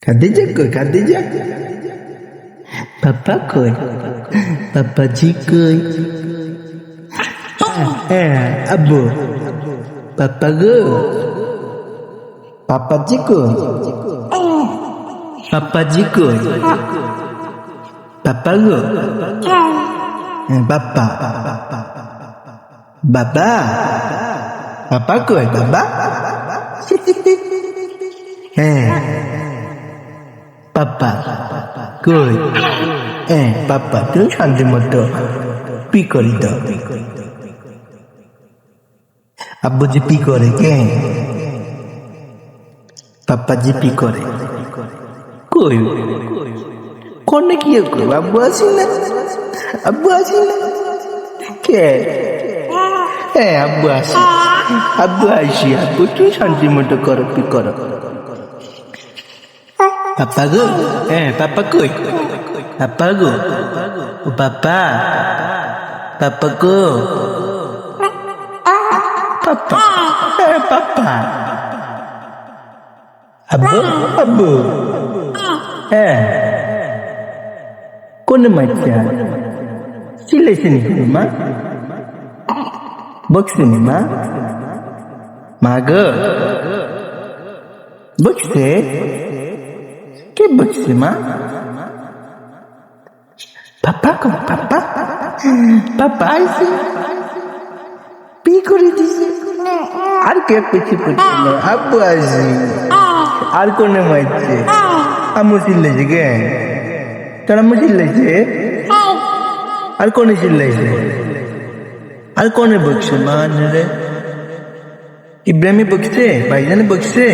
খাদিজা কই খাদিজা? পাপা কই? পাপাজি কই? আব্বু পাপা গো, পাপাজি কই? পাপাজি কই? পাপা গো, বাবা বাবা পাপা কই বাবা? হ্যাঁ পাপা কই? পাপা তুমি শান্তি মতো পি করি দাও। আব্বু যে পি করে কে? পাপা যে পি করে কই? কোনে কি করবো? আব্বু আসি না, আব্বু আসি না কে? আব্বু আসি, আব্বু আসি, আব্বু তুই শান্তি মতো করো, পি করো। পাপা গো, পাপা কই? পাপা গো, ও পাপা, পাপা গো, পাপা, পাপা, আব্বু, আব্বু, কোন মাইছা? চিল্লাইছে নাকি মা? বকছে নি মা? মা গো বকছে? কে বকছে মা? পাপা কো পাপা? পাপা আইছে পি করে দিছে। আর কে পিছি পিছি না? আব্বু আসি। আর কোনে মাইছে? আম্মু চিল্লাইছে কে? তোর আম্মু চিল্লাইছে? আর কোনে চিল্লাইছে? আর কোনে বকছে? মা রে ইব্রাহিমে বকছে? ভাইজানে বকছে?